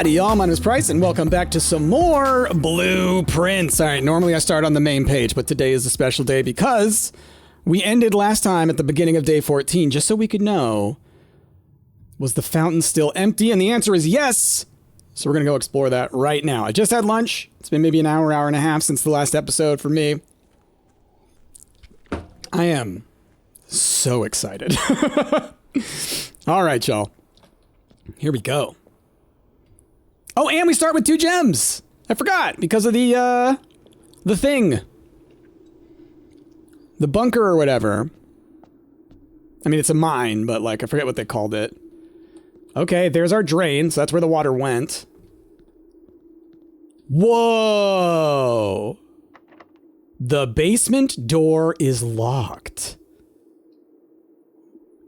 Howdy, y'all. My name is Price, and welcome back to some more blueprints. All right, normally I start on the main page, but today is a special day because we ended last time at the beginning of day 14, just so we could know, was the fountain still empty? And the answer is yes. So we're going to go explore that right now. I just had lunch. It's been maybe an hour, hour and a half since the last episode for me. I am so excited. All right, y'all. Here we go. Oh, and we start with 2 gems. I forgot because of the thing. The bunker or whatever. I mean, it's a mine, but like, I forget what they called it. Okay, there's our drain, so that's where the water went. Whoa! The basement door is locked.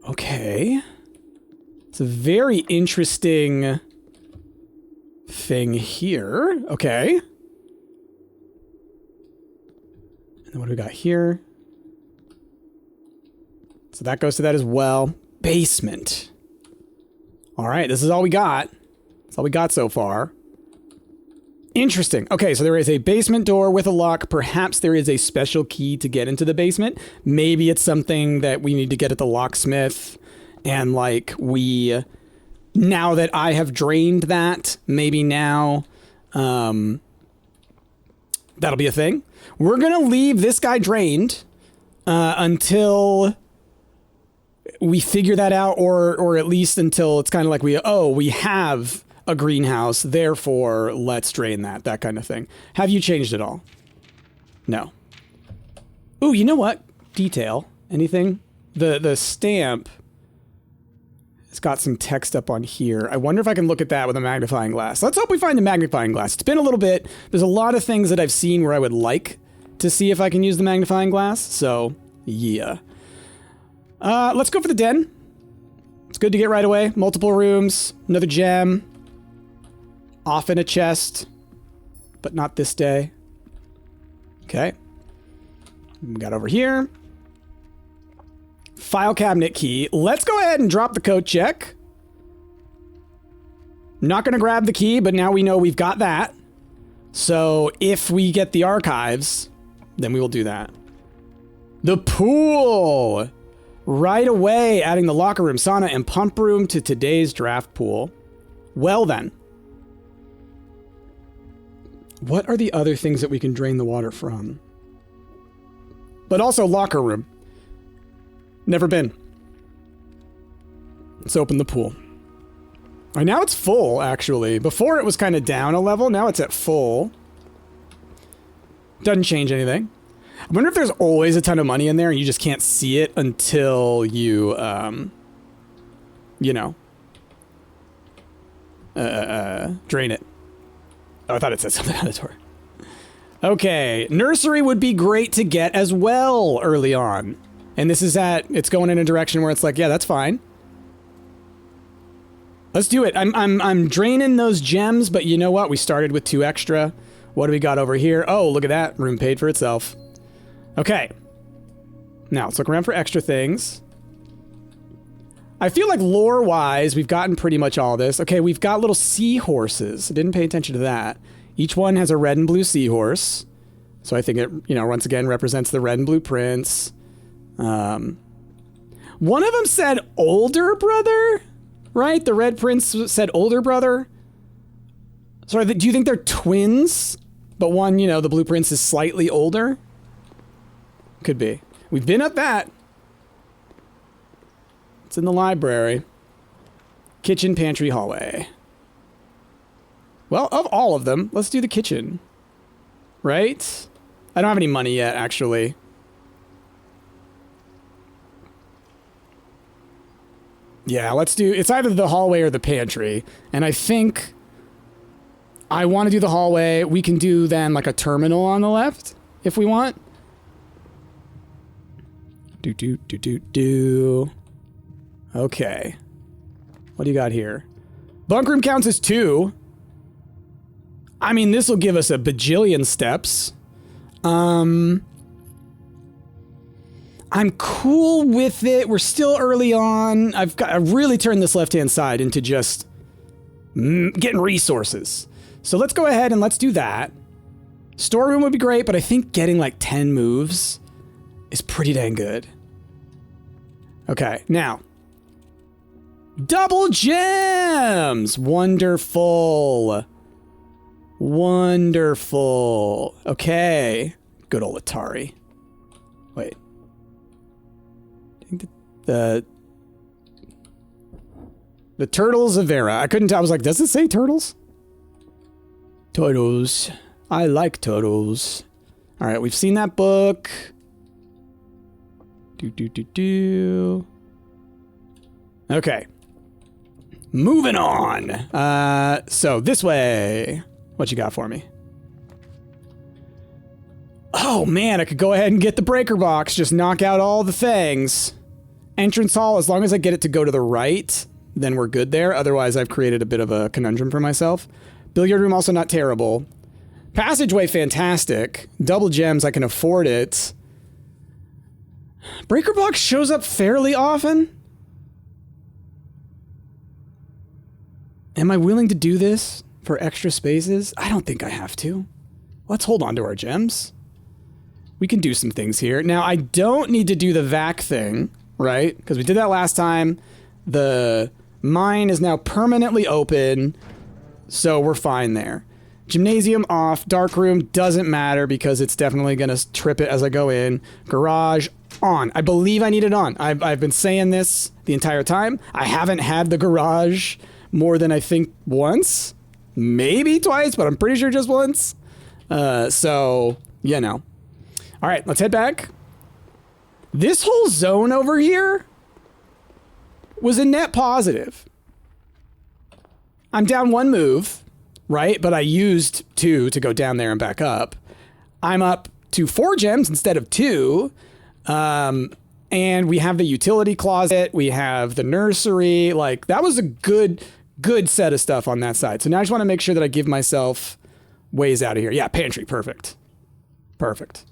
Okay. It's a very interesting thing here. Okay. And then what do we got here? So that goes to that as well. Basement. All right, this is all we got. That's all we got so far. Interesting. Okay, so there is a basement door with a lock. Perhaps there is a special key to get into the basement. Maybe it's something that we need to get at the locksmith. And like now that I have drained that, maybe now that'll be a thing. We're going to leave this guy drained until we figure that out, or at least until it's kind of like we have a greenhouse, therefore let's drain that kind of thing. Have you changed it all? No. Ooh, you know what? Detail. Anything? The stamp. It's got some text up on here. I wonder if I can look at that with a magnifying glass. Let's hope we find a magnifying glass. It's been a little bit. There's a lot of things that I've seen where I would like to see if I can use the magnifying glass. So, yeah. Let's go for the den. It's good to get right away. Multiple rooms. Another gem. Off in a chest. But not this day. Okay. We got over here. File cabinet key. Let's go ahead and drop the code check. Not going to grab the key, but now we know we've got that. So if we get the archives, then we will do that. The pool. Right away, adding the locker room, sauna, and pump room to today's draft pool. Well then. What are the other things that we can drain the water from? But also locker room. Never been. Let's open the pool. All right, now it's full, actually. Before it was kind of down a level. Now it's at full. Doesn't change anything. I wonder if there's always a ton of money in there and you just can't see it until you, you know, drain it. Oh, I thought it said something on the door. Okay, nursery would be great to get as well early on. And this is it's going in a direction where it's like, yeah, that's fine. Let's do it. I'm draining those gems, but you know what? We started with 2 extra. What do we got over here? Oh, look at that. Room paid for itself. Okay. Now, let's look around for extra things. I feel like lore-wise, we've gotten pretty much all this. Okay, we've got little seahorses. I didn't pay attention to that. Each one has a red and blue seahorse. So I think it, you know, once again represents the red and blue prince. One of them said older brother, right? The red prince said older brother. Sorry, do you think they're twins? But one, you know, the blue prince is slightly older? Could be. We've been at that. It's in the library. Kitchen, pantry, hallway. Well, of all of them, let's do the kitchen. Right? I don't have any money yet, actually. Yeah, let's do... It's either the hallway or the pantry. And I think I want to do the hallway. We can do then like a terminal on the left if we want. Okay. What do you got here? Bunk room counts as 2. I mean, this will give us a bajillion steps. I'm cool with it. We're still early on. I've really turned this left-hand side into just getting resources. So let's go ahead and let's do that. Storeroom would be great, but I think getting like 10 moves is pretty dang good. Okay, now. Double gems! Wonderful. Wonderful. Okay. Good old Atari. Wait. I think the Turtles of Vera. I couldn't tell. I was like, does it say turtles? Turtles. I like turtles. All right, we've seen that book. Okay. Moving on. So this way. What you got for me? Oh man, I could go ahead and get the breaker box. Just knock out all the things. Entrance hall, as long as I get it to go to the right, then we're good there. Otherwise, I've created a bit of a conundrum for myself. Billiard room, also not terrible. Passageway, fantastic. Double gems, I can afford it. Breaker box shows up fairly often. Am I willing to do this for extra spaces? I don't think I have to. Let's hold on to our gems. We can do some things here. Now, I don't need to do the vac thing, right? Because we did that last time. The mine is now permanently open, so we're fine there. Gymnasium off. Dark room doesn't matter because it's definitely going to trip it as I go in. Garage on. I believe I need it on. I've been saying this the entire time. I haven't had the garage more than I think once. Maybe twice, but I'm pretty sure just once. So, you know. All right, let's head back. This whole zone over here was a net positive. I'm down one move, right? But I used 2 to go down there and back up. I'm up to 4 gems instead of 2. And we have the utility closet. We have the nursery. Like, that was a good set of stuff on that side. So now I just want to make sure that I give myself ways out of here. Yeah, pantry. Perfect. Perfect.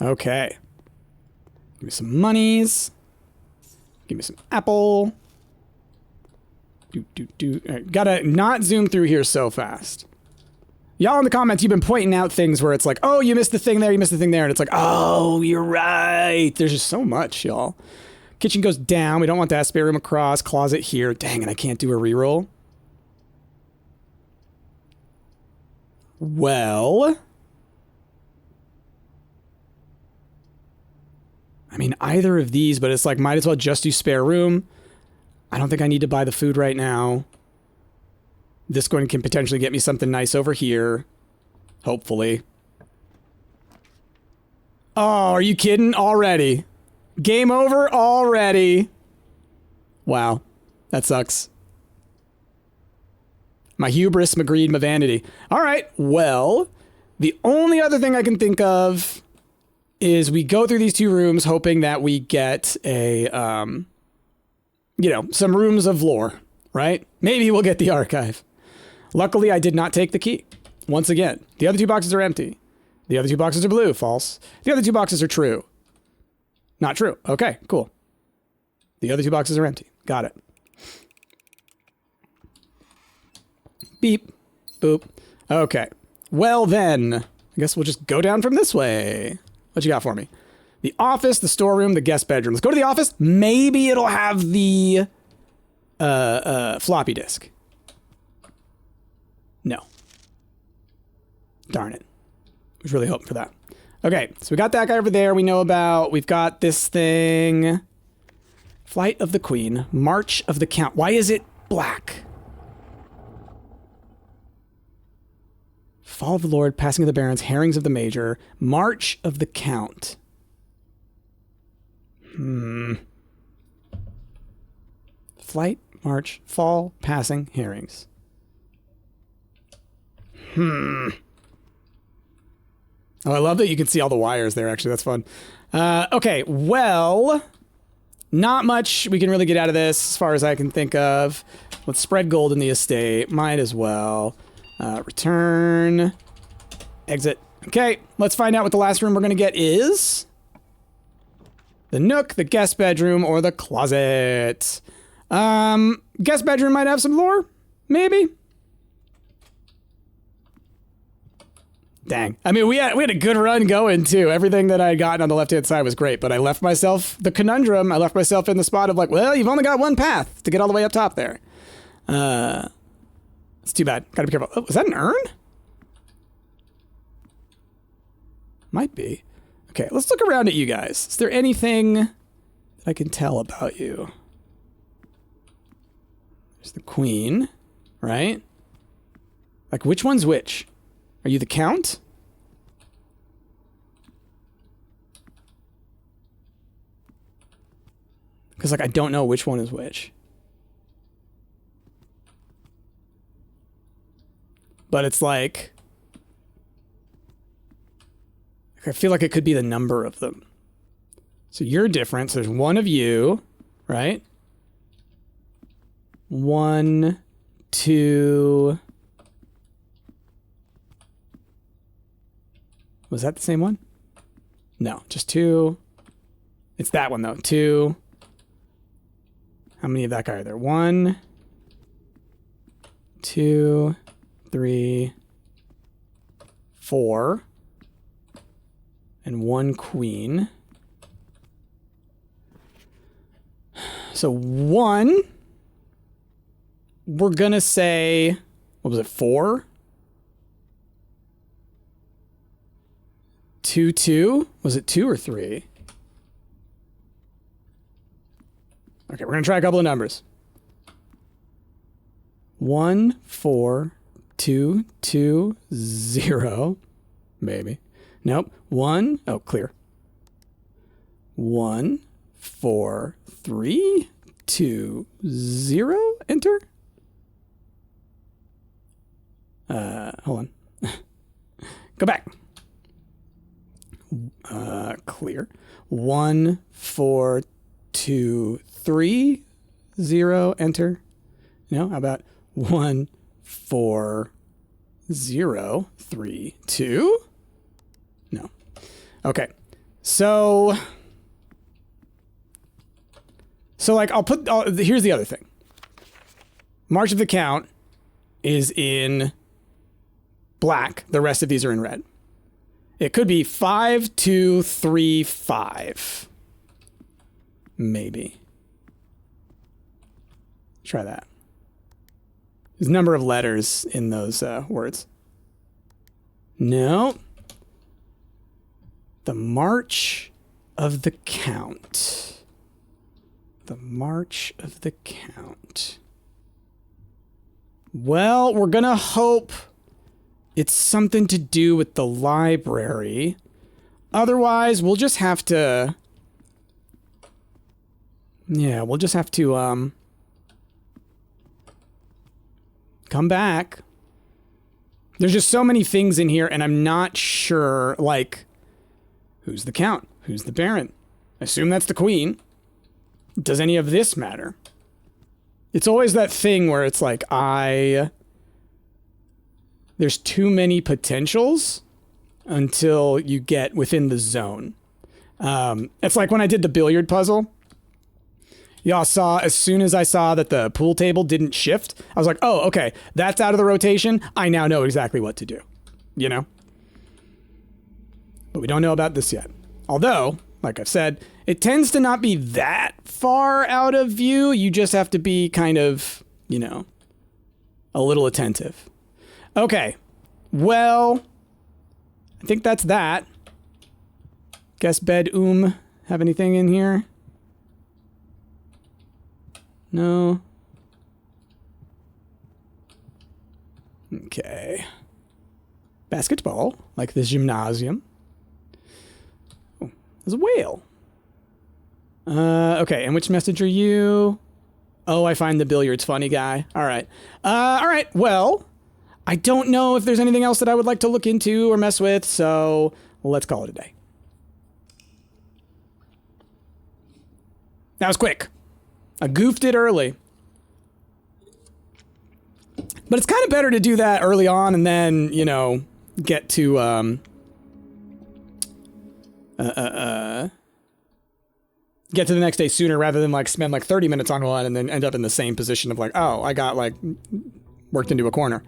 Okay. Give me some monies. Give me some apple. All right, gotta not zoom through here so fast. Y'all in the comments, you've been pointing out things where it's like, oh, you missed the thing there, you missed the thing there. And it's like, oh, you're right. There's just so much, y'all. Kitchen goes down. We don't want that. Spare room across. Closet here. Dang, and I can't do a reroll. Well, I mean, either of these, but it's like, might as well just do spare room. I don't think I need to buy the food right now. This one can potentially get me something nice over here. Hopefully. Oh, are you kidding? Already. Game over already. Wow. That sucks. My hubris, my greed, my vanity. All right. Well, the only other thing I can think of is we go through these 2 rooms hoping that we get a, you know, some rooms of lore, right? Maybe we'll get the archive. Luckily, I did not take the key. Once again, the other 2 boxes are empty. The other 2 boxes are blue. False. The other 2 boxes are true. Not true. Okay, cool. The other 2 boxes are empty. Got it. Beep. Boop. Okay. Well then, I guess we'll just go down from this way. What you got for me? The office, the storeroom, the guest bedroom. Let's go to the office. Maybe it'll have the floppy disk. No. Darn it. I was really hoping for that. Okay, so we got that guy over there we know about. We've got this thing. Flight of the Queen. March of the Count. Why is it black? Fall of the Lord. Passing of the Barons. Herrings of the Major. March of the Count. Flight, march, fall, passing, herrings. Oh, I love that you can see all the wires there, actually. That's fun. Okay, well, not much we can really get out of this as far as I can think of. Let's spread gold in the estate. Might as well. Return. Exit. Okay, let's find out what the last room we're going to get is. The nook, the guest bedroom, or the closet. Guest bedroom might have some lore? Maybe? Dang. I mean, we had a good run going, too. Everything that I had gotten on the left-hand side was great, but I left myself the conundrum. I left myself in the spot of like, well, you've only got one path to get all the way up top there. It's too bad. Gotta be careful. Oh, is that an urn? Might be. Okay, let's look around at you guys. Is there anything that I can tell about you? There's the queen, right? Like, which one's which? Are you the count? Because, like, I don't know which one is which. But it's like... I feel like it could be the number of them. So you're different. So there's one of you, right? 1, 2... Was that the same one? No, just 2. It's that one, though. 2. How many of that guy are there? 1, 2, 3, 4. And 1 queen. So 1, we're gonna say, what was it, 4? 2, 2? Was it 2 or 3? Okay, we're gonna try a couple of numbers. 1, 4, 2, 2, 0. Maybe. Nope. 1. Oh, clear. 1, 4, 3, 2, 0. Enter. Hold on. Go back. Clear. 1, 4, 2, 3, 0. Enter. No, how about 1, 4, 0, 3, 2? No. Okay. So like here's the other thing. March of the Count is in black. The rest of these are in red. It could be 5, 2, 3, 5. Maybe. Try that. There's a number of letters in those words. No. The March of the Count. The March of the Count. Well, we're gonna hope it's something to do with the library. Otherwise, we'll just have to... Yeah, we'll just have to, come back. There's just so many things in here, and I'm not sure, like... Who's the Count? Who's the Baron? I assume that's the Queen. Does any of this matter? It's always that thing where it's like, there's too many potentials until you get within the zone. It's like when I did the billiard puzzle. Y'all saw, as soon as I saw that the pool table didn't shift, I was like, oh, okay, that's out of the rotation. I now know exactly what to do. You know? But we don't know about this yet. Although, like I've said, it tends to not be that far out of view. You just have to be kind of, you know, a little attentive. Okay. Well, I think that's that. Guest bed, have anything in here? No. Okay. Basketball, like the gymnasium. Oh, there's a whale. Okay, and which message are you? Oh, I find the billiards funny guy. All right. All right, well, I don't know if there's anything else that I would like to look into or mess with, so let's call it a day. That was quick. I goofed it early. But it's kind of better to do that early on and then, you know, get to, get to the next day sooner rather than like spend like 30 minutes on one and then end up in the same position of like, oh, I got like worked into a corner.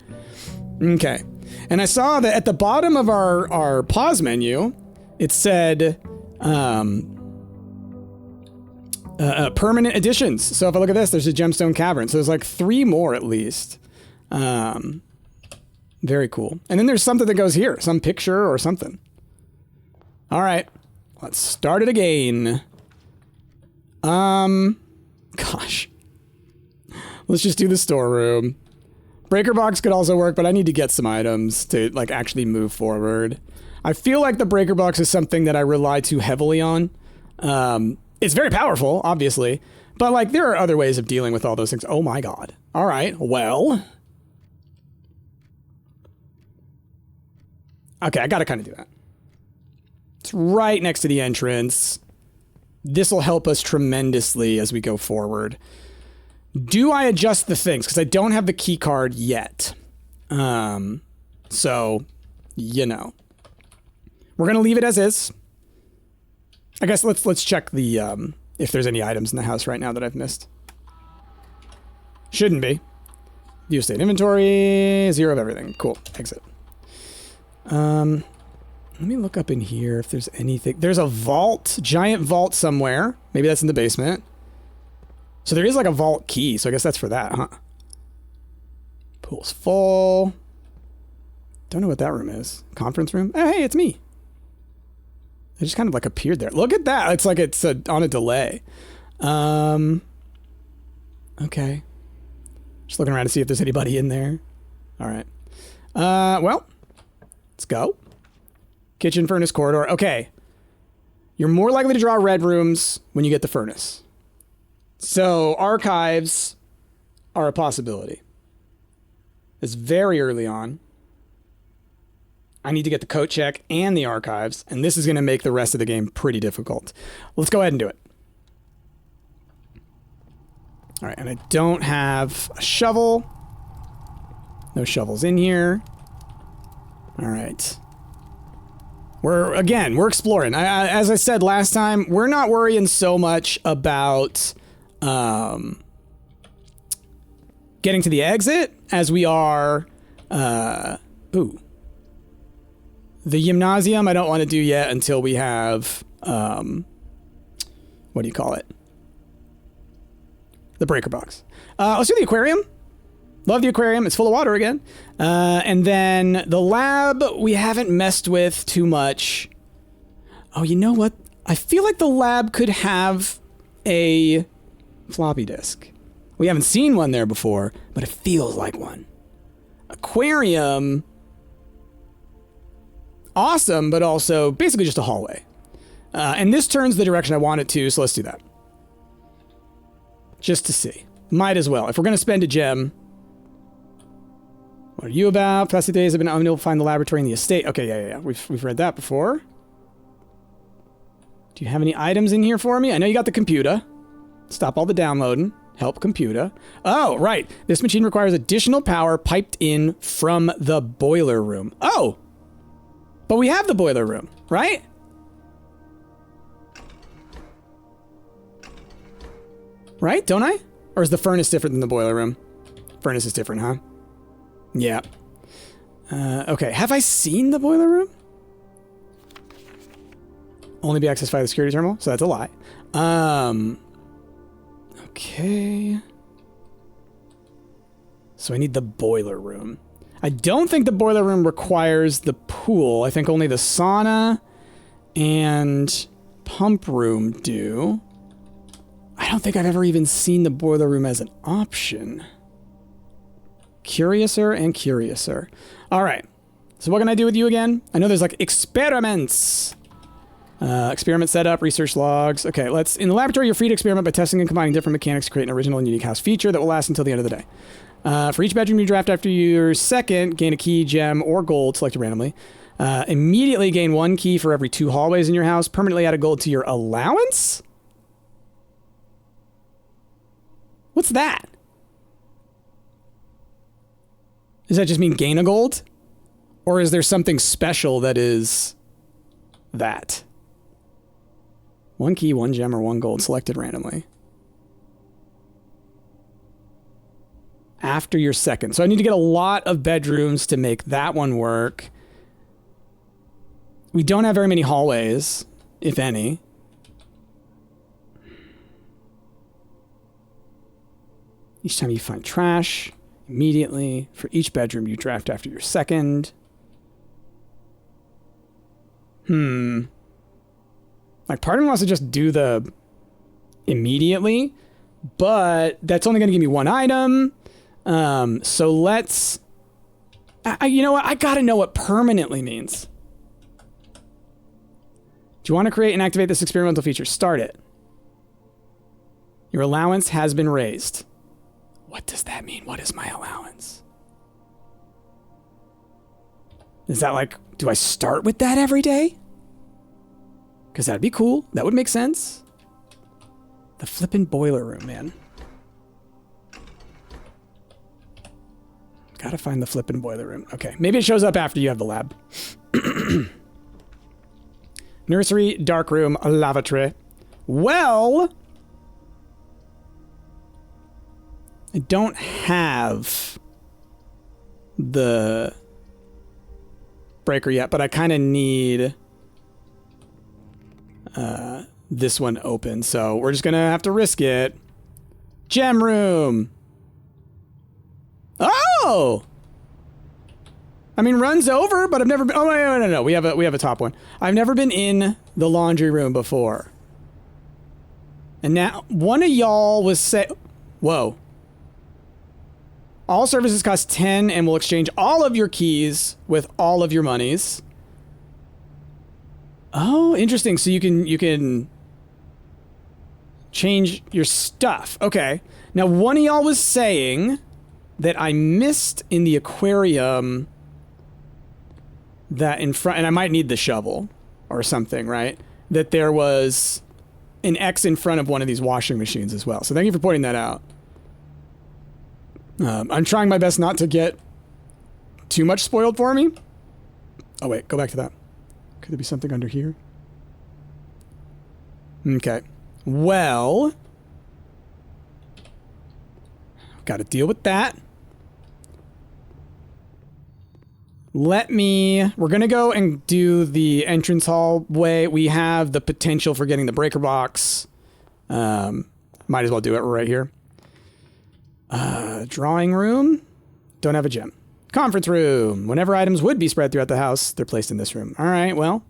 Okay. And I saw that at the bottom of our pause menu, it said permanent additions. So if I look at this, there's a gemstone cavern. So there's like 3 more at least. Very cool. And then there's something that goes here, some picture or something. All right, let's start it again. Gosh. Let's just do the storeroom. Breaker box could also work, but I need to get some items to like actually move forward. I feel like the breaker box is something that I rely too heavily on. It's very powerful, obviously, but like there are other ways of dealing with all those things. Oh my God. All right, well. Okay, I gotta kind of do that. It's right next to the entrance. This will help us tremendously as we go forward. Do I adjust the things? Because I don't have the key card yet. So, you know. We're gonna leave it as is. I guess let's check the if there's any items in the house right now that I've missed. Shouldn't be. View state inventory, 0 of everything. Cool. Exit. Let me look up in here if there's anything. There's a vault, giant vault somewhere. Maybe that's in the basement. So there is like a vault key, so I guess that's for that, huh? Pool's full. Don't know what that room is. Conference room? Oh, hey, it's me. It just kind of like appeared there. Look at that. It's like it's on a delay. Okay. Just looking around to see if there's anybody in there. All right. Well, let's go. Kitchen, furnace, corridor. Okay. You're more likely to draw red rooms when you get the furnace. So archives are a possibility. It's very early on. I need to get the coat check and the archives, and this is going to make the rest of the game pretty difficult. Let's go ahead and do it. All right, and I don't have a shovel. No shovels in here. All right. We're exploring. As I said last time, we're not worrying so much about getting to the exit as we are, the gymnasium I don't want to do yet until we have, what do you call it? The breaker box. Let's do the aquarium. Love the aquarium. It's full of water again. And then the lab, we haven't messed with too much. Oh, you know what? I feel like the lab could have a floppy disk. We haven't seen one there before, but it feels like one. Aquarium, awesome, but also basically just a hallway. And this turns the direction I want it to, so let's do that. Just to see. Might as well. If we're going to spend a gem. What are you about? Past days have been unable to find the laboratory in the estate. Okay, yeah. We've read that before. Do you have any items in here for me? I know you got the computer. Stop all the downloading. Help computer. Oh, right. This machine requires additional power piped in from the boiler room. Oh! But we have the boiler room, right? Right? Don't I? Or is the furnace different than the boiler room? Furnace is different, huh? Yeah. Okay. Have I seen the boiler room? Only be accessed via the security terminal, so that's a lie. Okay. So I need the boiler room. I don't think the boiler room requires the pool. I think only the sauna and pump room do. I don't think I've ever even seen the boiler room as an option. Curiouser and curiouser. All right. So what can I do with you again? I know there's like experiments. Experiment setup, research logs. Okay, in the laboratory, you're free to experiment by testing and combining different mechanics to create an original and unique house feature that will last until the end of the day. For each bedroom you draft after your second, gain a key, gem, or gold selected randomly. Immediately gain 1 key for every 2 hallways in your house. Permanently add a gold to your allowance? What's that? Does that just mean gain a gold? Or is there something special that is that? 1 key, 1 gem, or 1 gold selected randomly. After your second. So I need to get a lot of bedrooms to make that one work. We don't have very many hallways, if any. Each time you find trash, immediately, for each bedroom you draft after your second. Like, part of me wants to just do the immediately, but that's only going to give me 1 item. So let's... you know what? I gotta know what permanently means. Do you want to create and activate this experimental feature? Start it. Your allowance has been raised. What does that mean? What is my allowance? Is that like, do I start with that every day? Because that'd be cool. That would make sense. The flippin' boiler room, man. Gotta find the flippin' boiler room. Okay, maybe it shows up after you have the lab. Nursery, dark room, lavatory. Well, I don't have the breaker yet, but I kind of need this one open, so we're just gonna have to risk it. Gem room. Oh! I mean, runs over, but I've never been... Oh, no. We have a top one. I've never been in the laundry room before. And now, one of y'all was say... Whoa. All services cost 10 and will exchange all of your keys with all of your monies. Oh, interesting. So you can change your stuff. Okay. Now, one of y'all was saying that I missed in the aquarium that in front, and I might need the shovel or something, right? That there was an X in front of one of these washing machines as well. So thank you for pointing that out. I'm trying my best not to get too much spoiled for me. Oh, wait, go back to that. Could there be something under here? Okay. Well, got to deal with that. We're going to go and do the entrance hallway. We have the potential for getting the breaker box. Might as well do it right here. Drawing room. Don't have a gem. Conference room. Whenever items would be spread throughout the house, they're placed in this room. All right, well,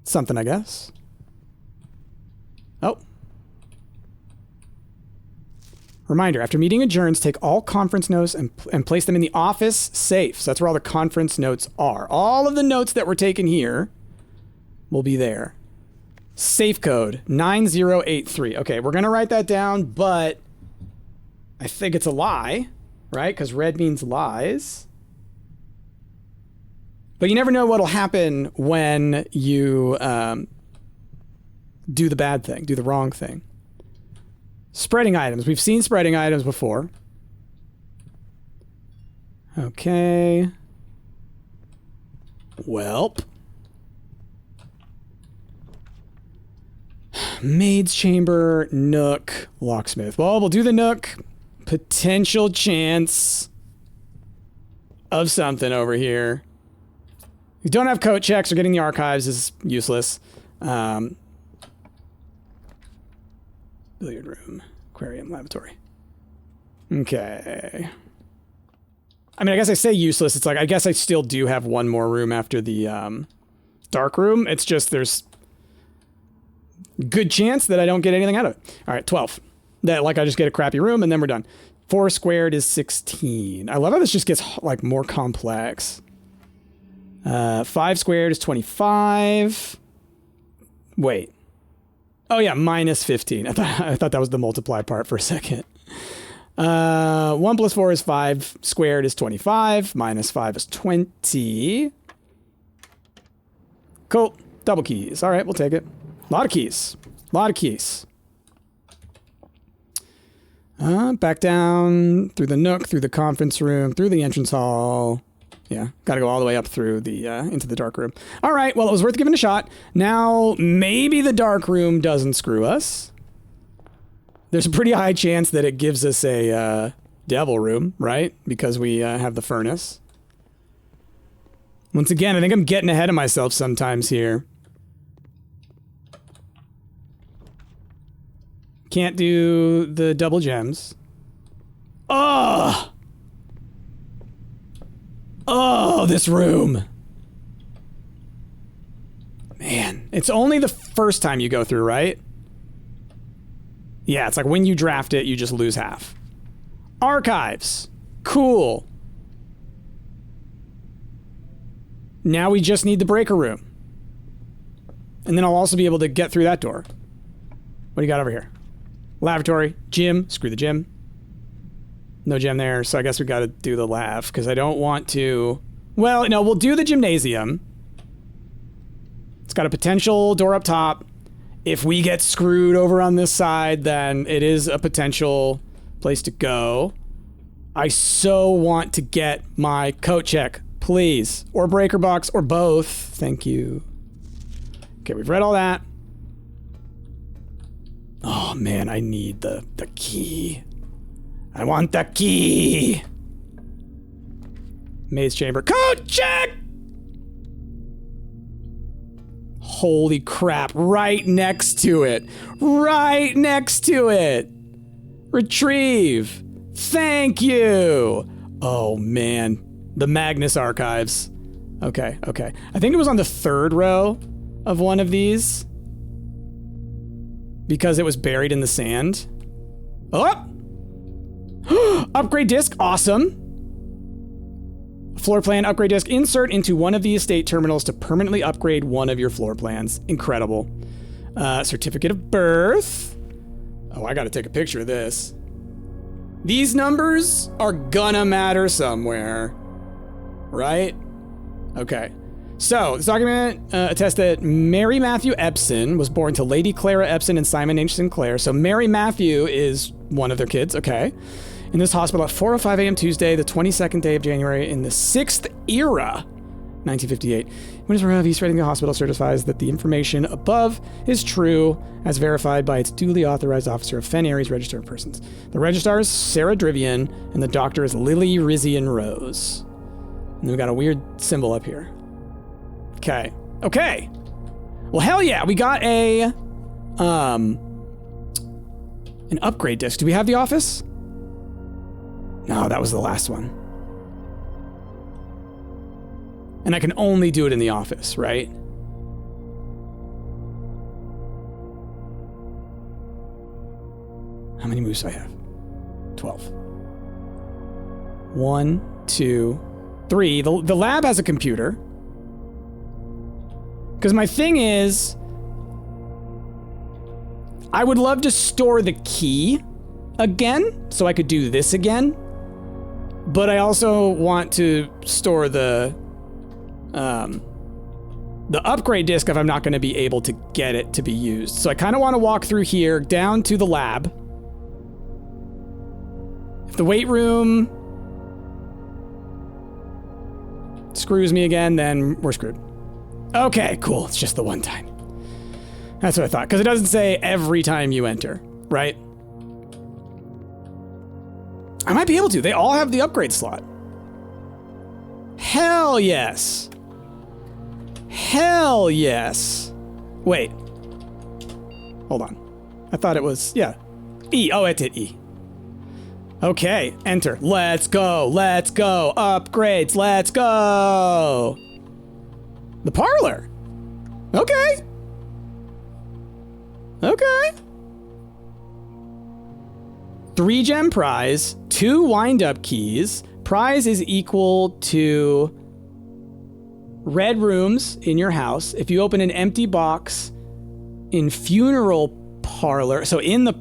something, I guess. Oh. Reminder, after meeting adjourns, take all conference notes and place them in the office safe. So that's where all the conference notes are. All of the notes that were taken here will be there. Safe code 9083. Okay, we're going to write that down, but I think it's a lie, right? Because red means lies. But you never know what'll happen when you do the bad thing, do the wrong thing. Spreading items. We've seen spreading items before. Okay. Welp. Maid's chamber, nook, locksmith. Well, we'll do the nook. Potential chance of something over here. We don't have coat checks, or getting the archives is useless. Billiard room, aquarium, lavatory. Okay. I mean, I guess I say useless. It's like, I guess I still do have one more room after the dark room. It's just there's good chance that I don't get anything out of it. All right, 12. That, like, I just get a crappy room and then we're done. 4 squared is 16. I love how this just gets, like, more complex. 5 squared is 25. Wait. Oh, yeah, minus 15. I thought that was the multiply part for a second. 1 plus 4 is 5. Squared is 25. Minus 5 is 20. Cool. Double keys. All right, we'll take it. A lot of keys. A lot of keys. Back down, through the nook, through the conference room, through the entrance hall, Yeah, got to go all the way up through the into the dark room. All right, well, it was worth giving a shot. Now, maybe the dark room doesn't screw us. There's a pretty high chance that it gives us a devil room, right? Because we have the furnace. Once again, I think I'm getting ahead of myself sometimes here. Can't do the double gems. Oh! Oh, this room. Man, it's only the first time you go through, right? Yeah, it's like when you draft it, you just lose half. Archives. Cool. Now we just need the breaker room. And then I'll also be able to get through that door. What do you got over here? Lavatory. Gym. Screw the gym. No gem there, so I guess we gotta do the lav, because I don't want to... Well, no, we'll do the gymnasium. It's got a potential door up top. If we get screwed over on this side, then it is a potential place to go. I so want to get my coat check, please. Or breaker box, or both. Thank you. Okay, we've read all that. Oh man, I need the key. I want the key. Maze chamber. Code check! Holy crap. Right next to it. Right next to it. Retrieve. Thank you. Oh, man. The Magnus archives. Okay, okay. I think it was on the third row of one of these. Because it was buried in the sand. Oh! Upgrade disc, awesome. Floor plan upgrade disc. Insert into one of the estate terminals to permanently upgrade one of your floor plans. Incredible. Certificate of birth. Oh, I gotta take a picture of this. These numbers are gonna matter somewhere. Right? Okay. So, this document attests that Mary Matthew Epson was born to Lady Clara Epson and Simon H. Sinclair. So Mary Matthew is one of their kids, okay. In this hospital at 4:05 a.m. Tuesday, the 22nd day of January in the 6th era, 1958. Minister of East Reading Hospital certifies that the information above is true as verified by its duly authorized officer of Fen Aries Register of Persons. The registrar is Sarah Drivian and the doctor is Lily Rizian Rose. And we got a weird symbol up here. Okay. Okay. Well, hell yeah. We got an upgrade disc. Do we have the office? No, that was the last one. And I can only do it in the office, right? How many moves do I have? 12. 1, 2, 3. The lab has a computer. Because my thing is, I would love to store the key again, so I could do this again. But I also want to store the upgrade disc if I'm not going to be able to get it to be used. So I kind of want to walk through here down to the lab. If the weight room screws me again, then we're screwed. Okay, cool. It's just the one time. That's what I thought. Because it doesn't say every time you enter, right? I might be able to. They all have the upgrade slot. Hell yes. Hell yes. Wait. Hold on. I thought it was, yeah. E. Oh, it did E. Okay, enter. Let's go. Let's go. Upgrades. Let's go. The parlor. Okay. Okay. 3 gem prize, 2 wind-up keys. Prize is equal to red rooms in your house. If you open an empty box in funeral parlor, so in the...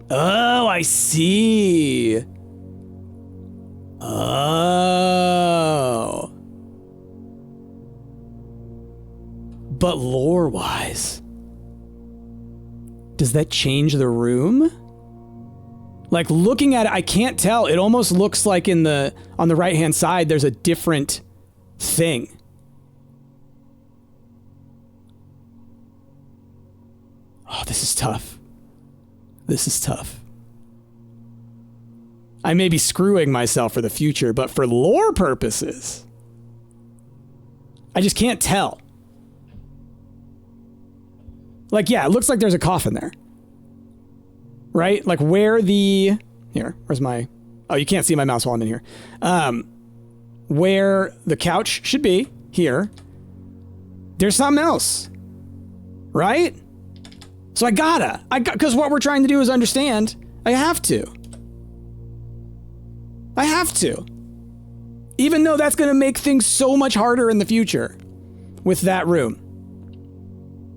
Oh, I see. Oh. But lore-wise, does that change the room? Like, looking at it, I can't tell. It almost looks like on the right-hand side, there's a different thing. Oh, this is tough. This is tough. I may be screwing myself for the future, but for lore purposes, I just can't tell. Like, yeah, it looks like there's a coffin there. Right? Like where the... Here, where's my... Oh, you can't see my mouse while I'm in here. Where the couch should be, here, there's something else. Right? So because what we're trying to do is understand. I have to. Even though that's going to make things so much harder in the future with that room.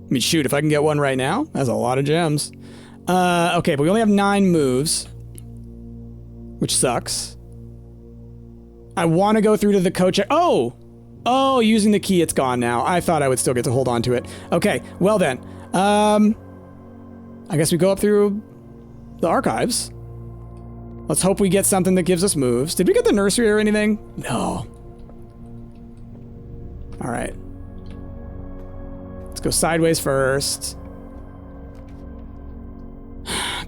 I mean, shoot, if I can get one right now, that's a lot of gems. Okay, but we only have 9 moves, which sucks. I want to go through to the coach. Oh, using the key, it's gone now. I thought I would still get to hold on to it. Okay, well then, I guess we go up through the archives. Let's hope we get something that gives us moves. Did we get the nursery or anything? No. All right. Let's go sideways first.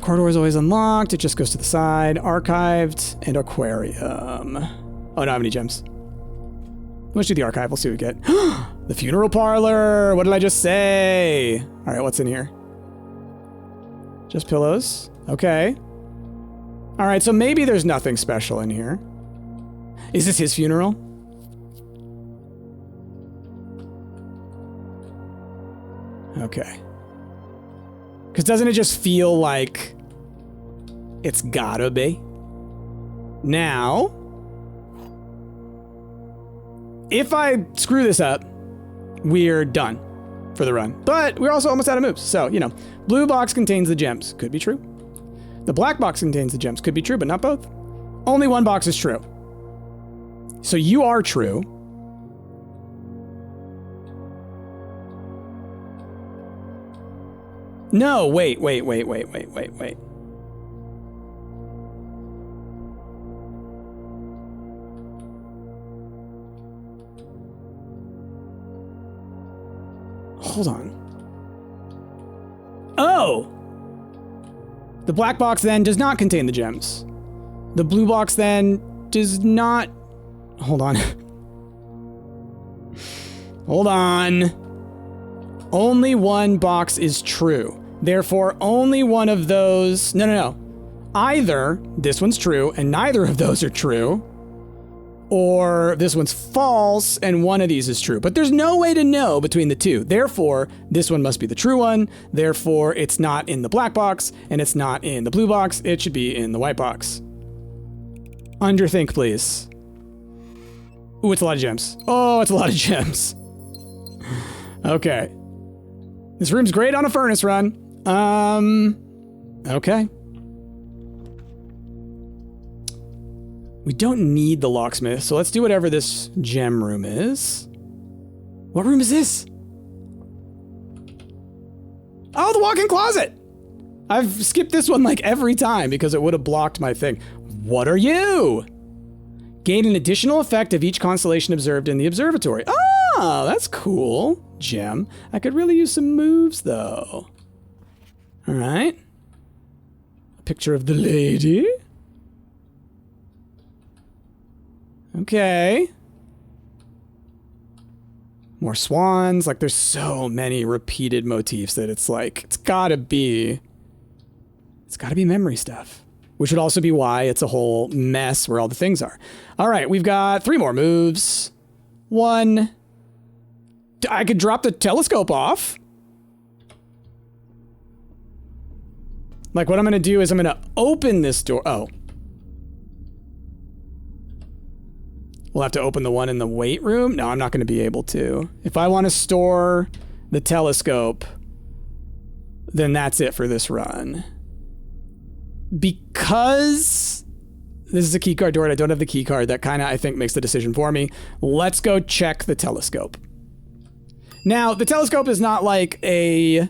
Corridor is always unlocked. It just goes to the side. Archived and aquarium. Oh, I don't have any gems. Let's do the archive. We'll see what we get. The funeral parlor. What did I just say? All right, what's in here? Just pillows. Okay. All right, so maybe there's nothing special in here. Is this his funeral? Okay. Because doesn't it just feel like it's gotta be? Now, if I screw this up, we're done for the run. But we're also almost out of moves. So, you know, blue box contains the gems. Could be true. The black box contains the gems. Could be true, but not both. Only one box is true. So you are true. No, wait. Hold on. Oh! The black box then does not contain the gems. The blue box then does not... Hold on. Hold on. Only one box is true. Therefore, only one of those... No. Either this one's true and neither of those are true, or this one's false and one of these is true. But there's no way to know between the two. Therefore, this one must be the true one. Therefore, it's not in the black box and it's not in the blue box. It should be in the white box. Underthink, please. Ooh, it's a lot of gems. Oh, it's a lot of gems. Okay. This room's great on a furnace run. Okay. We don't need the locksmith, so let's do whatever this gem room is. What room is this? Oh, the walk-in closet! I've skipped this one like every time because it would have blocked my thing. What are you? Gain an additional effect of each constellation observed in the observatory. Oh, that's cool. Gem. I could really use some moves, though. All right. A picture of the lady. Okay. More swans. Like, there's so many repeated motifs that it's like, it's gotta be memory stuff. Which would also be why it's a whole mess where all the things are. All right, we've got 3 more moves. 1. I could drop the telescope off. Like, what I'm gonna do is I'm gonna open this door. Oh. We'll have to open the one in the weight room? No, I'm not going to be able to. If I want to store the telescope, then that's it for this run. Because this is a keycard door and I don't have the keycard, that kind of, I think, makes the decision for me. Let's go check the telescope. Now, the telescope is not like a,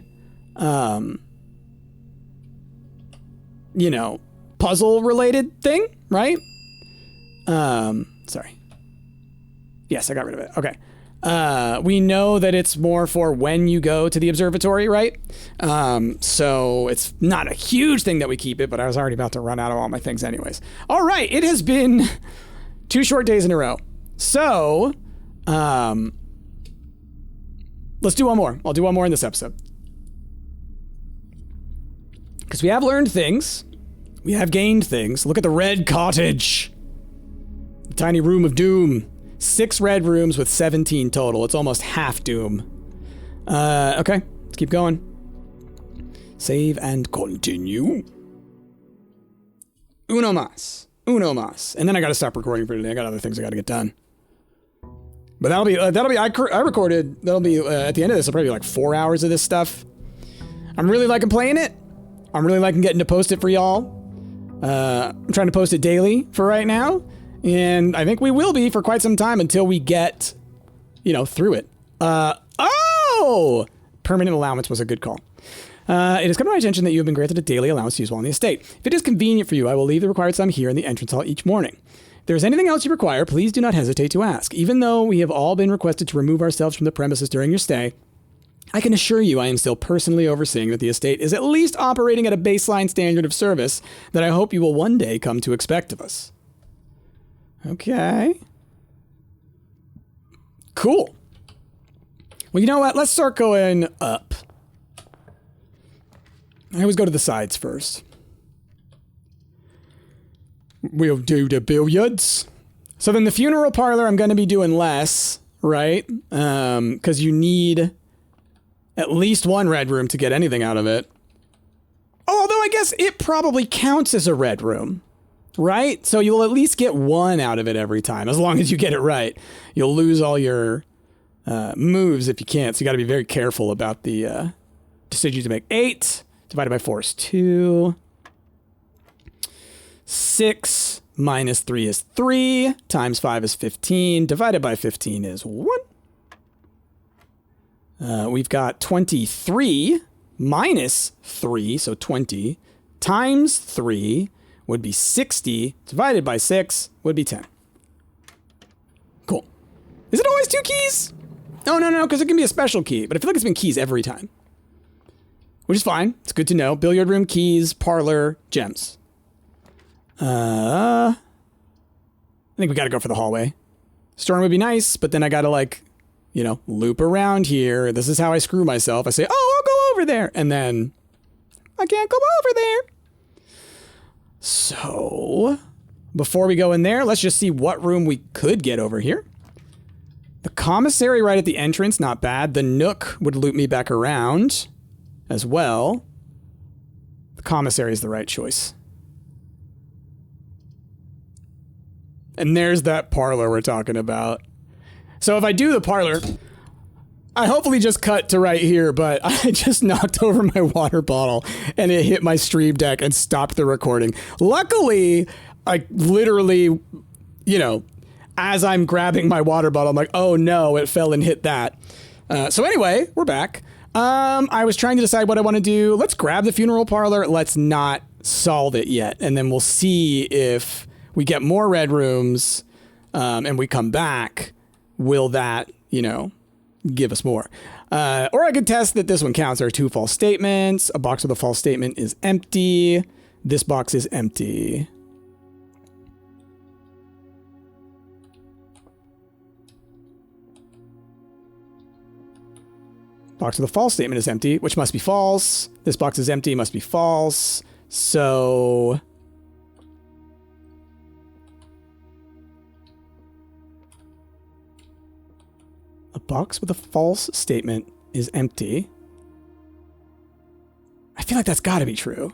you know, puzzle-related thing, right? Sorry. Yes, I got rid of it. Okay. We know that it's more for when you go to the observatory, right? So it's not a huge thing that we keep it, but I was already about to run out of all my things anyways. All right, it has been 2 short days in a row. So, let's do one more. I'll do one more in this episode. Because we have learned things. We have gained things. Look at the red cottage. The tiny room of doom. 6 red rooms with 17 total. It's almost half doom. Okay, let's keep going. Save and continue. Uno mas. Uno mas. And then I gotta stop recording for today. I got other things I gotta get done. But that'll be, I recorded, that'll be, at the end of this, it'll probably be like 4 hours of this stuff. I'm really liking playing it. I'm really liking getting to post it for y'all. I'm trying to post it daily for right now. And I think we will be for quite some time until we get, through it. Permanent allowance was a good call. It has come to my attention that you have been granted a daily allowance to use while on the estate. If it is convenient for you, I will leave the required sum here in the entrance hall each morning. If there is anything else you require, please do not hesitate to ask. Even though we have all been requested to remove ourselves from the premises during your stay, I can assure you I am still personally overseeing that the estate is at least operating at a baseline standard of service that I hope you will one day come to expect of us. Okay. Cool. Well, you know what? Let's start going up. I always go to the sides first. We'll do the billiards. So then the funeral parlor I'm going to be doing less, right? Because you need at least 1 red room to get anything out of it. Although I guess it probably counts as a red room. Right? So you'll at least get 1 out of it every time, as long as you get it right. You'll lose all your moves if you can't, so you got to be very careful about the decisions you make. 8 divided by 4 is 2. 6 minus 3 is 3. Times 5 is 15. Divided by 15 is 1. We've got 23 minus 3, so 20, times 3 would be 60, divided by 6 would be 10. Cool. Is it always 2 keys? No, because it can be a special key, but I feel like it's been keys every time. Which is fine. It's good to know. Billiard room, keys, parlor, gems. I think we gotta go for the hallway. Storm would be nice, but then I gotta loop around here. This is how I screw myself. I say, I'll go over there. And then I can't go over there. So, before we go in there, let's just see what room we could get over here. The commissary right at the entrance, not bad. The nook would loop me back around as well. The commissary is the right choice. And there's that parlor we're talking about. So if I do the parlor, I hopefully just cut to right here, but I just knocked over my water bottle and it hit my stream deck and stopped the recording. Luckily, I literally, as I'm grabbing my water bottle, I'm like, oh no, it fell and hit that. So anyway, we're back. I was trying to decide what I want to do. Let's grab the funeral parlor. Let's not solve it yet. And then we'll see if we get more red rooms and we come back. Will that, give us more. Or I could test that this one counts. There are 2 false statements. A box with a false statement is empty. This box is empty. Box with a false statement is empty, which must be false. This box is empty, must be false. So a box with a false statement is empty. I feel like that's got to be true.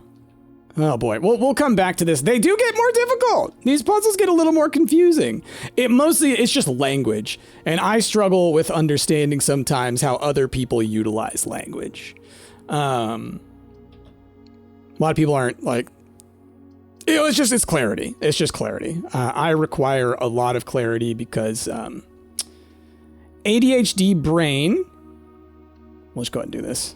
Oh boy, we'll come back to this. They do get more difficult. These puzzles get a little more confusing. It's just language, and I struggle with understanding sometimes how other people utilize language. A lot of people aren't like, it's clarity. It's just clarity. I require a lot of clarity because ADHD brain. Let's go ahead and do this.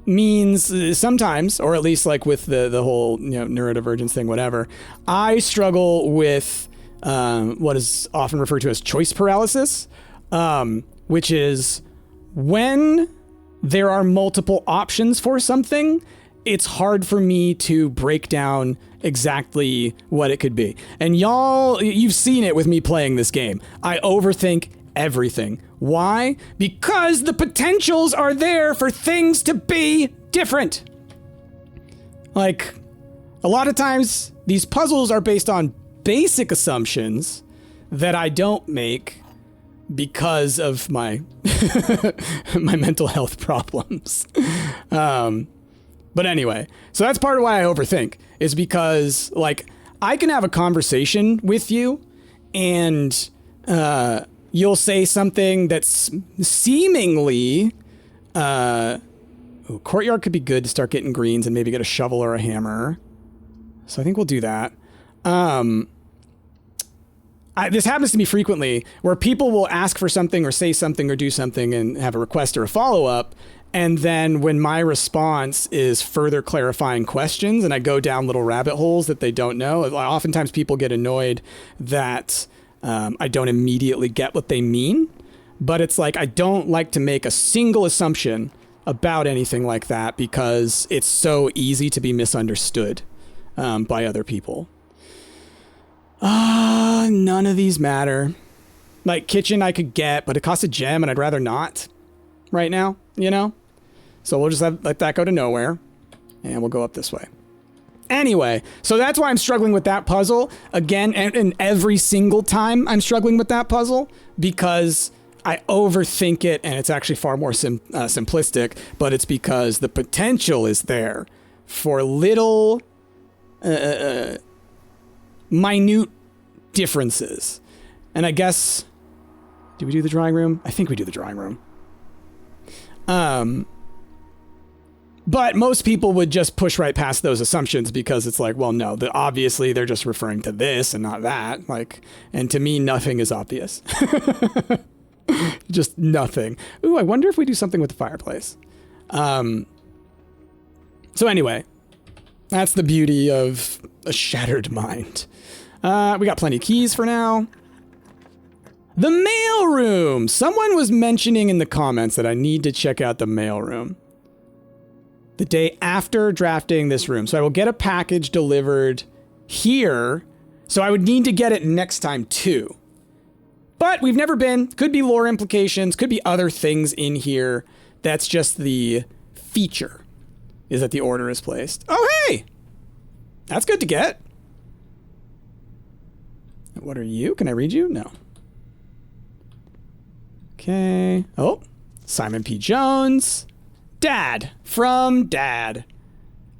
Means sometimes, or at least like with the whole neurodivergence thing, whatever, I struggle with what is often referred to as choice paralysis, which is when there are multiple options for something, it's hard for me to break down exactly what it could be. And y'all, you've seen it with me playing this game. I overthink everything. Why? Because the potentials are there for things to be different. Like, a lot of times, these puzzles are based on basic assumptions that I don't make because of my my mental health problems. But anyway, so that's part of why I overthink, is because, like, I can have a conversation with you and you'll say something that's seemingly courtyard could be good to start getting greens and maybe get a shovel or a hammer. So I think we'll do that. This happens to me frequently, where people will ask for something or say something or do something and have a request or a follow-up. And then when my response is further clarifying questions and I go down little rabbit holes that they don't know, oftentimes people get annoyed that I don't immediately get what they mean. But it's like, I don't like to make a single assumption about anything like that because it's so easy to be misunderstood by other people. None of these matter. Like, kitchen I could get, but it costs a gem and I'd rather not right now, you know? So we'll just let that go to nowhere and we'll go up this way. Anyway, so that's why I'm struggling with that puzzle again, and every single time I'm struggling with that puzzle, because I overthink it and it's actually far more simplistic, but it's because the potential is there for little minute differences. And I guess, do we do the drawing room? I think we do the drawing room. But most people would just push right past those assumptions because it's like, well, no, obviously they're just referring to this and not that. Like, and to me, nothing is obvious. Just nothing. Ooh, I wonder if we do something with the fireplace. So anyway, that's the beauty of a shattered mind. We got plenty of keys for now. The mailroom. Someone was mentioning in the comments that I need to check out the mailroom the day after drafting this room. So I will get a package delivered here. So I would need to get it next time too. But we've never been. Could be lore implications. Could be other things in here. That's just the feature, is that the order is placed. Oh, hey! That's good to get. What are you? Can I read you? No. Okay. Oh, Simon P. Jones. Dad. From Dad.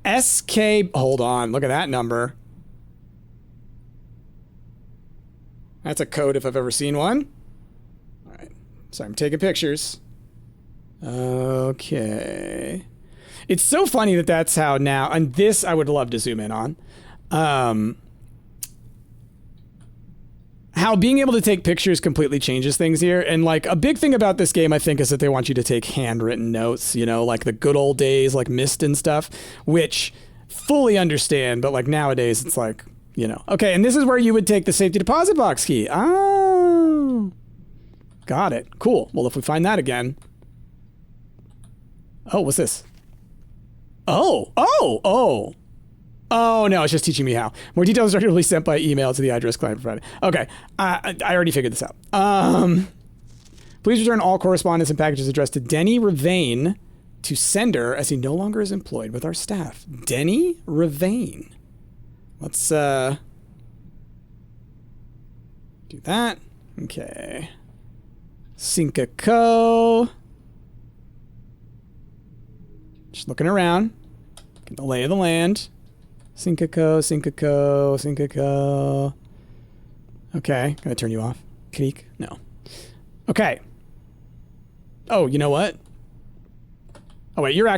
SK. Hold on. Look at that number. That's a code if I've ever seen one. All right. So I'm taking pictures. Okay. It's so funny that that's how now, and this I would love to zoom in on. How being able to take pictures completely changes things here. And like a big thing about this game, I think, is that they want you to take handwritten notes, you know, like the good old days, like Myst and stuff, which fully understand. But like nowadays, it's like, you know, okay. And this is where you would take the safety deposit box key. Oh, got it. Cool. Well, if we find that again. Oh, what's this? Oh, no, it's just teaching me how. More details are regularly sent by email to the address client provided. Okay, I already figured this out. Please return all correspondence and packages addressed to Denny Ravain to sender, as he no longer is employed with our staff. Denny Ravain. Let's do that. Okay. Cinca Co. Just looking around. Get the lay of the land. Cinca Co. Okay, gonna turn you off. Creek? No. Okay. Oh, you know what? Oh wait, you're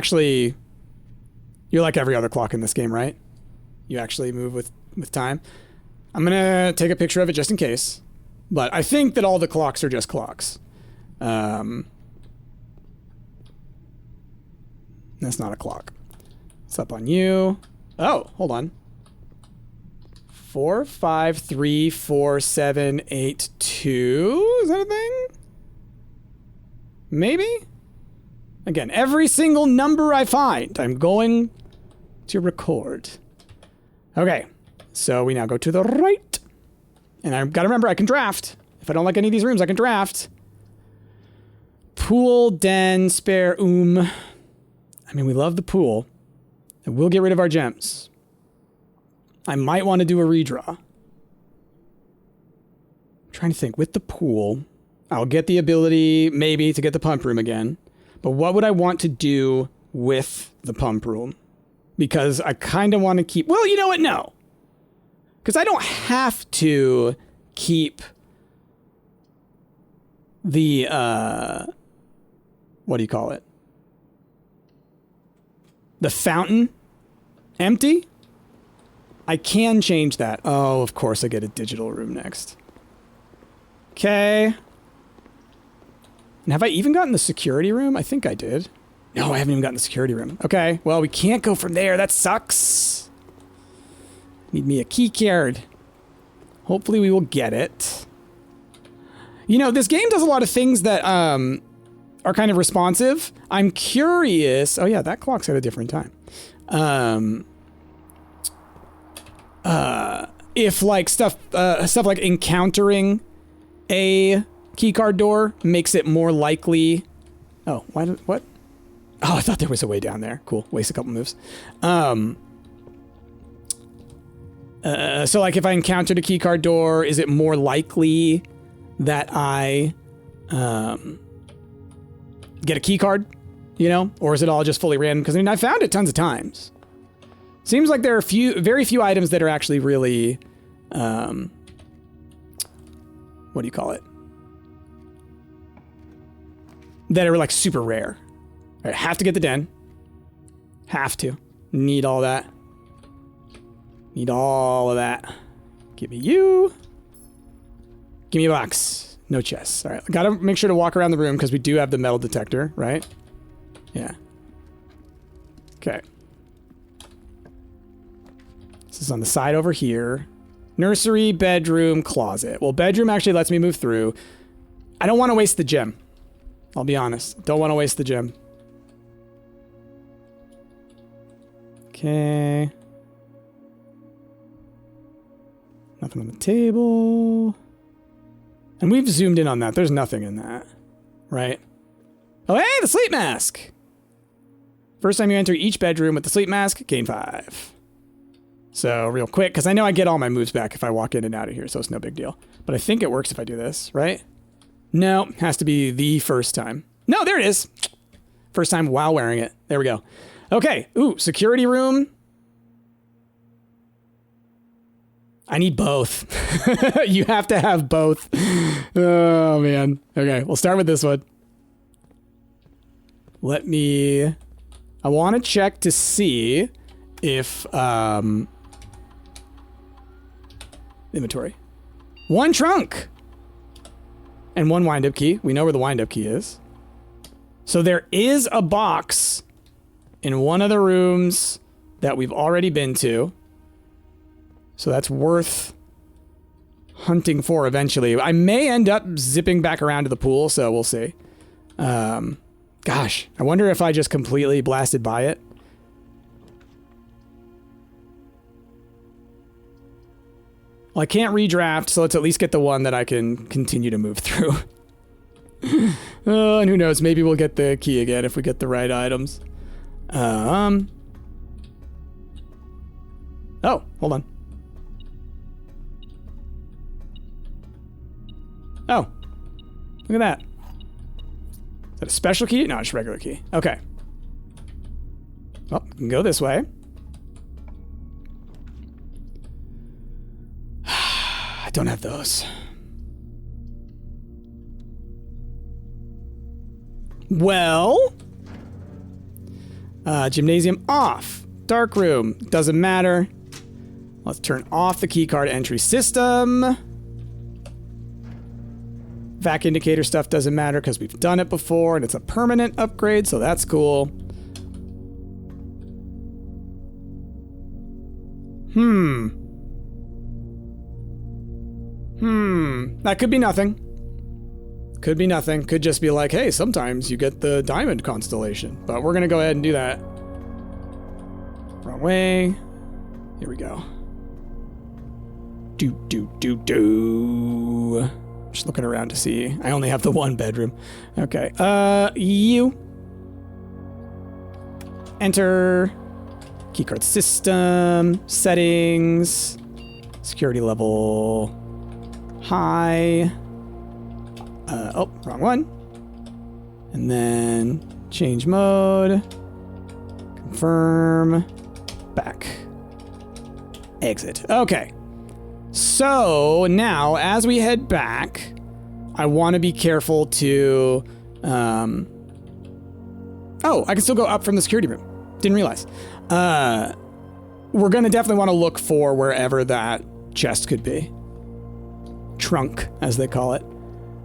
like every other clock in this game, right? You actually move with time. I'm gonna take a picture of it just in case. But I think that all the clocks are just clocks. That's not a clock. It's up on you. Oh, hold on. 4, 5, 3, 4, 7, 8, 2. Is that a thing? Maybe? Again, every single number I find, I'm going to record. Okay, so we now go to the right. And I've got to remember, I can draft. If I don't like any of these rooms, I can draft. Pool, den, spare, I mean, we love the pool. And we'll get rid of our gems. I might want to do a redraw. I'm trying to think. With the pool, I'll get the ability, maybe, to get the pump room again. But what would I want to do with the pump room? Because I kind of want to keep... Well, you know what? No. Because I don't have to keep the... what do you call it? The fountain empty. I can change that. Oh, of course I get a digital room next. Okay. And have I even gotten the security room? I think I did. No, I haven't even gotten the security room. Okay, well, we can't go from there. That sucks. Need me a key card. Hopefully we will get it. You know, this game does a lot of things that are kind of responsive. I'm curious. Oh yeah, that clock's at a different time. If like stuff like encountering a keycard door makes it more likely. Oh, what? Oh, I thought there was a way down there. Cool. Waste a couple moves. So like if I encountered a keycard door, is it more likely that I get a keycard? You know? Or is it all just fully random? Because I mean, I found it tons of times. Seems like there are very few items that are actually really, what do you call it? That are like super rare. All right, have to get the den. Have to. Need all that. Need all of that. Give me you. Give me a box. No chests. All right, gotta make sure to walk around the room because we do have the metal detector, right? Yeah. Okay. This is on the side over here. Nursery, bedroom, closet. Well, bedroom actually lets me move through. I don't want to waste the gem. I'll be honest. Don't want to waste the gem. Okay. Nothing on the table. And we've zoomed in on that. There's nothing in that. Right? Oh, hey, the sleep mask! First time you enter each bedroom with the sleep mask, gain 5. So, real quick, because I know I get all my moves back if I walk in and out of here, so it's no big deal. But I think it works if I do this, right? No, has to be the first time. No, there it is! First time while wearing it. There we go. Okay, ooh, security room. I need both. You have to have both. Oh, man. Okay, we'll start with this one. Let me... I want to check to see if... Inventory. 1 trunk! And 1 wind-up key. We know where the wind-up key is. So there is a box in one of the rooms that we've already been to. So that's worth hunting for eventually. I may end up zipping back around to the pool, so we'll see. Gosh, I wonder if I just completely blasted by it. Well, I can't redraft, so let's at least get the one that I can continue to move through. And who knows, maybe we'll get the key again if we get the right items. Oh, hold on. Oh, look at that. Is that a special key? No, it's a regular key. Okay. Well, we can go this way. I don't have those. Well, gymnasium off. Dark room, doesn't matter. Let's turn off the keycard entry system. Vac indicator stuff doesn't matter because we've done it before and it's a permanent upgrade, so that's cool. That could be nothing. Could be nothing. Could just be like, hey, sometimes you get the diamond constellation. But we're going to go ahead and do that. Wrong way. Here we go. Just looking around to see. I only have the one bedroom. Okay. You. Enter. Keycard system. Settings. Security level. High. Oh, wrong one. And then change mode. Confirm. Back. Exit. Okay. So now, as we head back, I want to be careful to... Oh, I can still go up from the security room. Didn't realize. We're going to definitely want to look for wherever that chest could be. Trunk, as they call it.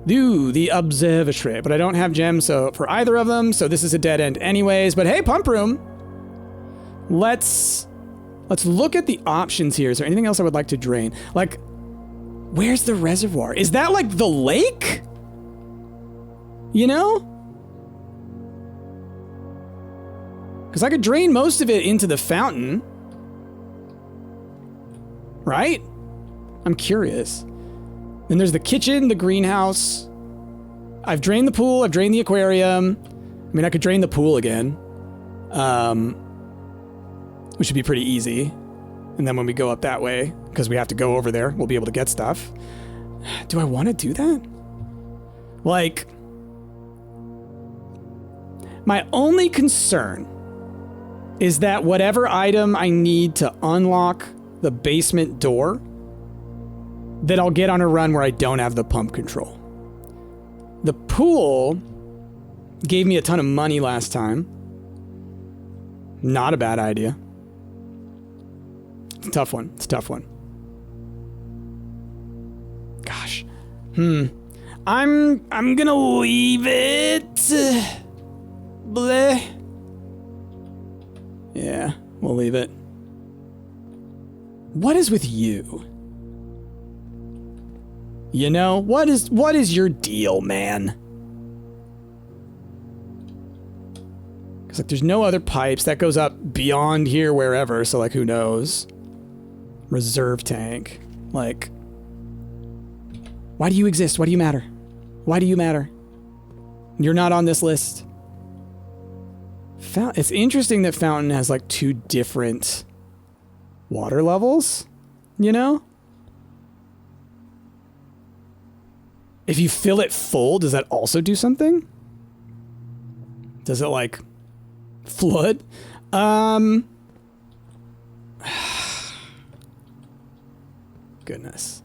Do the observatory, but I don't have gems for either of them, so this is a dead end anyways. But hey, pump room. Let's look at the options here. Is there anything else I would like to drain? Like, where's the reservoir? Is that like the lake? You know? Because I could drain most of it into the fountain. Right? I'm curious. Then there's the kitchen, the greenhouse. I've drained the pool. I've drained the aquarium. I mean, I could drain the pool again. Which should be pretty easy. And then when we go up that way, because we have to go over there, we'll be able to get stuff. Do I want to do that? Like, my only concern is that whatever item I need to unlock the basement door, that I'll get on a run where I don't have the pump control. The pool gave me a ton of money last time. Not a bad idea. It's a tough one. It's a tough one. Gosh. I'm gonna leave it. Bleh. Yeah, we'll leave it. What is with you? You know, what is your deal, man? Because like there's no other pipes. That goes up beyond here wherever, so like who knows? Reserve tank. Like, why do you exist? Why do you matter? Why do you matter? You're not on this list. It's interesting that Fountain has like two different water levels, you know? If you fill it full, does that also do something? Does it like flood? Goodness.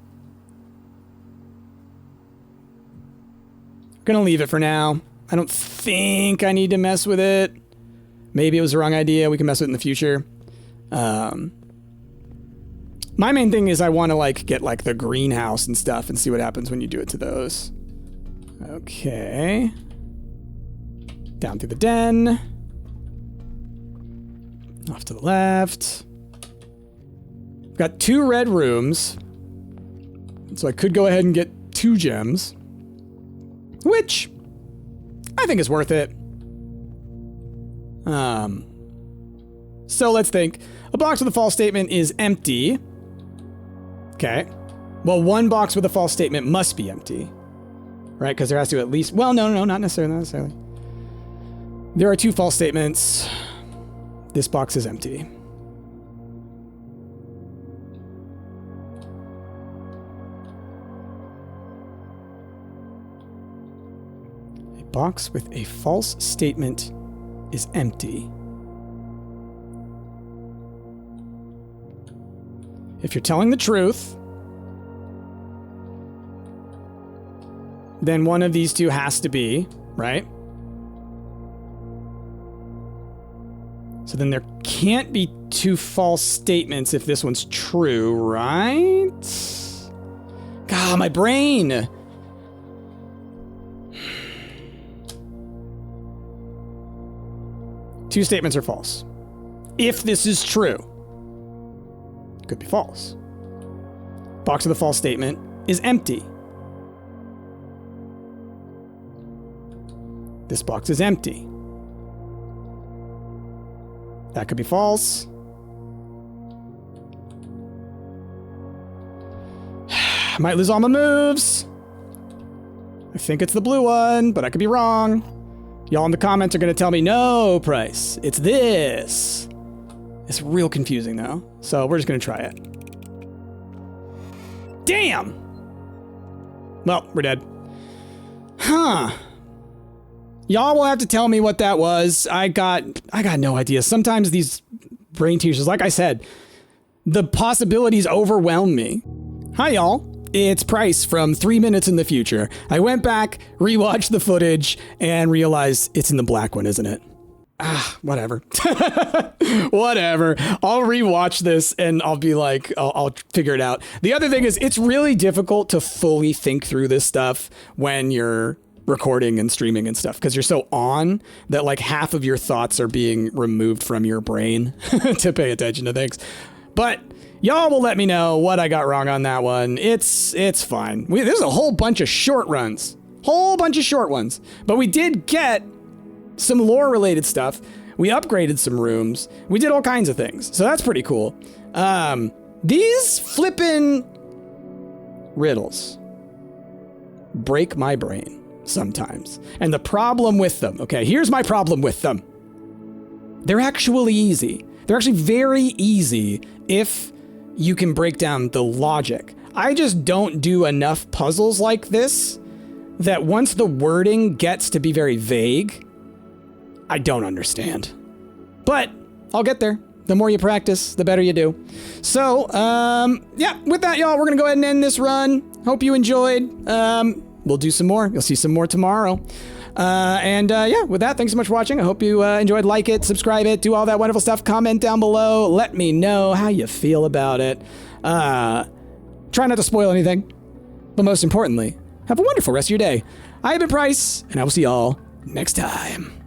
Gonna leave it for now. I don't think I need to mess with it. Maybe it was the wrong idea. We can mess with it in the future. My main thing is I want to like get like the greenhouse and stuff and see what happens when you do it to those. Okay. Down through the den. Off to the left. Got 2 red rooms. So I could go ahead and get 2 gems. Which I think is worth it. So let's think. A box with a false statement is empty. Okay. Well, one box with a false statement must be empty. Right? Because there has to at least... Well, no, not necessarily. Not necessarily. There are 2 false statements. This box is empty. A box with a false statement is empty. If you're telling the truth, then one of these 2 has to be, right? So then there can't be 2 false statements if this one's true, right? God, my brain! Two statements are false. If this is true. Could be false. Box with a false statement is empty. This box is empty. That could be false. I might lose all my moves. I think it's the blue one, but I could be wrong. Y'all in the comments are going to tell me, no, Price, it's this. It's real confusing, though. So we're just going to try it. Damn! Well, we're dead. Huh. Y'all will have to tell me what that was. I got no idea. Sometimes these brain teasers, like I said, the possibilities overwhelm me. Hi, y'all. It's Price from 3 Minutes in the Future. I went back, rewatched the footage, and realized it's in the black one, isn't it? Whatever. Whatever. I'll rewatch this and I'll be like, I'll figure it out. The other thing is, it's really difficult to fully think through this stuff when you're recording and streaming and stuff, because you're so on that like half of your thoughts are being removed from your brain to pay attention to things. But y'all will let me know what I got wrong on that one. It's fine. There's a whole bunch of short runs. Whole bunch of short ones. But we did get some lore-related stuff. We upgraded some rooms. We did all kinds of things. So that's pretty cool. These flippin' riddles break my brain sometimes. And the problem with them, okay, here's my problem with them. They're actually easy. They're actually very easy if you can break down the logic. I just don't do enough puzzles like this that once the wording gets to be very vague, I don't understand. But I'll get there. The more you practice, the better you do. So, yeah, with that, y'all, we're going to go ahead and end this run. Hope you enjoyed. We'll do some more. You'll see some more tomorrow. Yeah, with that, thanks so much for watching. I hope you enjoyed. Like it, subscribe it, do all that wonderful stuff. Comment down below. Let me know how you feel about it. Try not to spoil anything. But most importantly, have a wonderful rest of your day. I have been Price, and I will see y'all next time.